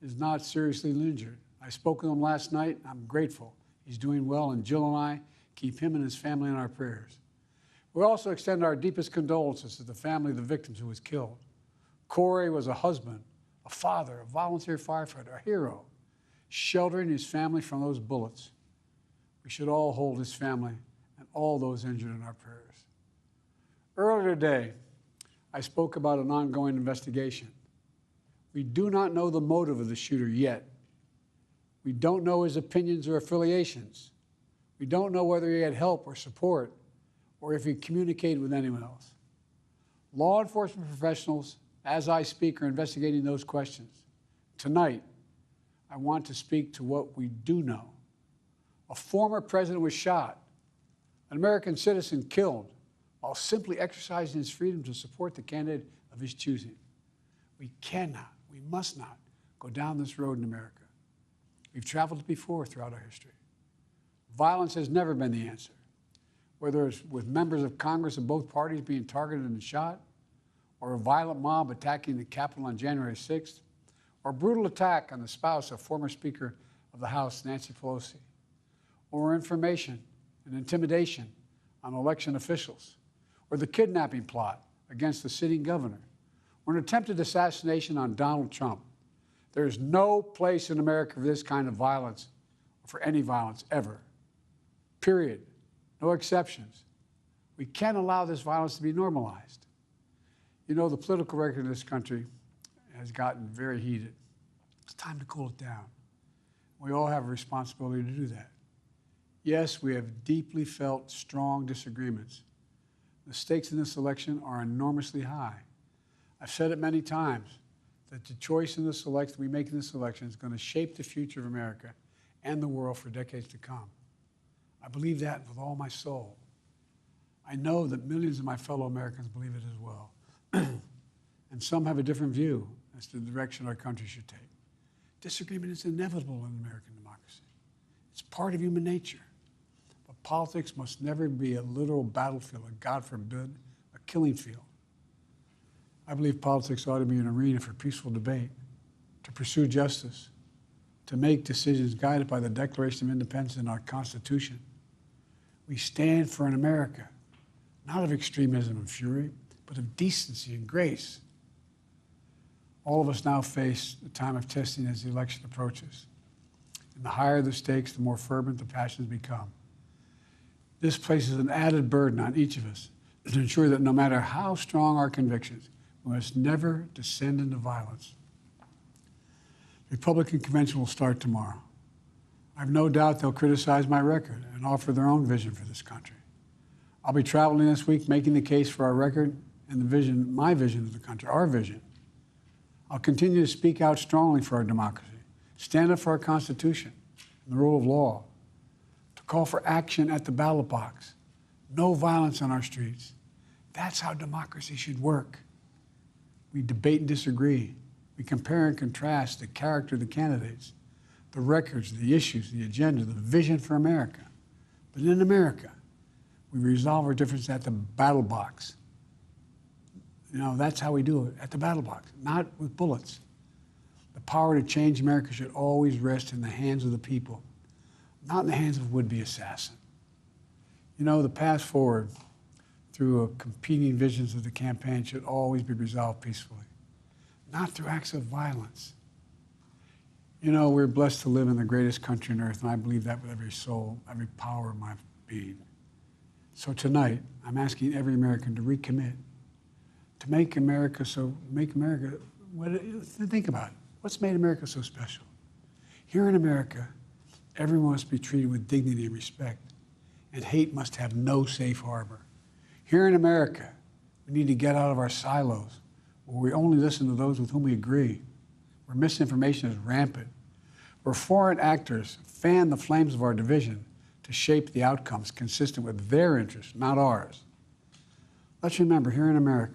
is not seriously injured. I spoke with him last night. I'm grateful. He's doing well, and Jill and I keep him and his family in our prayers. We also extend our deepest condolences to the family of the victims who was killed. Corey was a husband, a father, a volunteer firefighter, a hero, sheltering his family from those bullets. We should all hold his family and all those injured in our prayers. Earlier today, I spoke about an ongoing investigation. We do not know the motive of the shooter yet. We don't know his opinions or affiliations. We don't know whether he had help or support or if he communicated with anyone else. Law enforcement professionals, as I speak, are investigating those questions. Tonight, I want to speak to what we do know. A former president was shot, an American citizen killed, while simply exercising his freedom to support the candidate of his choosing. We cannot, we must not go down this road in America. We've traveled it before throughout our history. Violence has never been the answer, whether it's with members of Congress of both parties being targeted and shot, or a violent mob attacking the Capitol on January 6th, or a brutal attack on the spouse of former Speaker of the House, Nancy Pelosi, or information and intimidation on election officials, or the kidnapping plot against the sitting governor, or an attempted assassination on Donald Trump. There is no place in America for this kind of violence, or for any violence ever. Period. No exceptions. We can't allow this violence to be normalized. You know, the political record in this country has gotten very heated. It's time to cool it down. We all have a responsibility to do that. Yes, we have deeply felt strong disagreements. The stakes in this election are enormously high. I've said it many times that the choice in this election we make in this election is going to shape the future of America and the world for decades to come. I believe that with all my soul. I know that millions of my fellow Americans believe it as well. And some have a different view as to the direction our country should take. Disagreement is inevitable in American democracy. It's part of human nature. But politics must never be a literal battlefield, or God forbid, a killing field. I believe politics ought to be an arena for peaceful debate, to pursue justice, to make decisions guided by the Declaration of Independence and our Constitution. We stand for an America, not of extremism and fury, but of decency and grace. All of us now face the time of testing as the election approaches. And the higher the stakes, the more fervent the passions become. This places an added burden on each of us to ensure that no matter how strong our convictions, we must never descend into violence. The Republican convention will start tomorrow. I have no doubt they'll criticize my record and offer their own vision for this country. I'll be traveling this week making the case for our record and the vision, my vision of the country, our vision. I'll continue to speak out strongly for our democracy, stand up for our Constitution and the rule of law, to call for action at the ballot box, no violence on our streets. That's how democracy should work. We debate and disagree. We compare and contrast the character of the candidates, the records, the issues, the agenda, the vision for America. But in America, we resolve our differences at the battle box. You know, that's how we do it, at the battle box, not with bullets. The power to change America should always rest in the hands of the people, not in the hands of a would-be assassin. You know, the path forward through competing visions of the campaign should always be resolved peacefully, not through acts of violence. You know, we're blessed to live in the greatest country on earth, and I believe that with every soul, every power of my being. So tonight, I'm asking every American to recommit, to make America, think about it. What's made America so special? Here in America, everyone must be treated with dignity and respect, and hate must have no safe harbor. Here in America, we need to get out of our silos, where we only listen to those with whom we agree, where misinformation is rampant, where foreign actors fan the flames of our division to shape the outcomes consistent with their interests, not ours. Let's remember, here in America,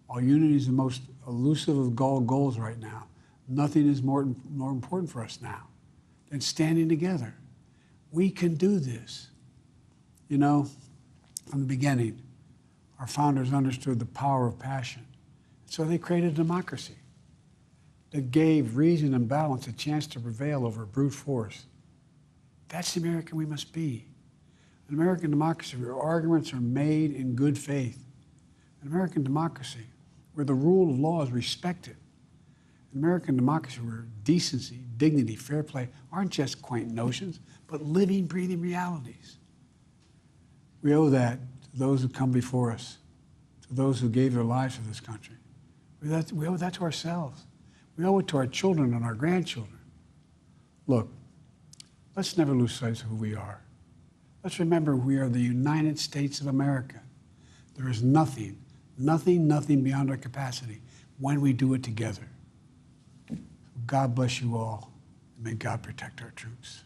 while unity is the most elusive of all goals right now, nothing is more important for us now than standing together. We can do this. You know, from the beginning, our founders understood the power of passion. So they created democracy. that gave reason and balance a chance to prevail over brute force. That's the American we must be. An American democracy where arguments are made in good faith. An American democracy where the rule of law is respected. An American democracy where decency, dignity, fair play aren't just quaint notions, but living, breathing realities. We owe that to those who come before us, to those who gave their lives for this country. We owe that to ourselves. We owe it to our children and our grandchildren. Look, let's never lose sight of who we are. Let's remember we are the United States of America. There is nothing beyond our capacity when we do it together. God bless you all, and may God protect our troops.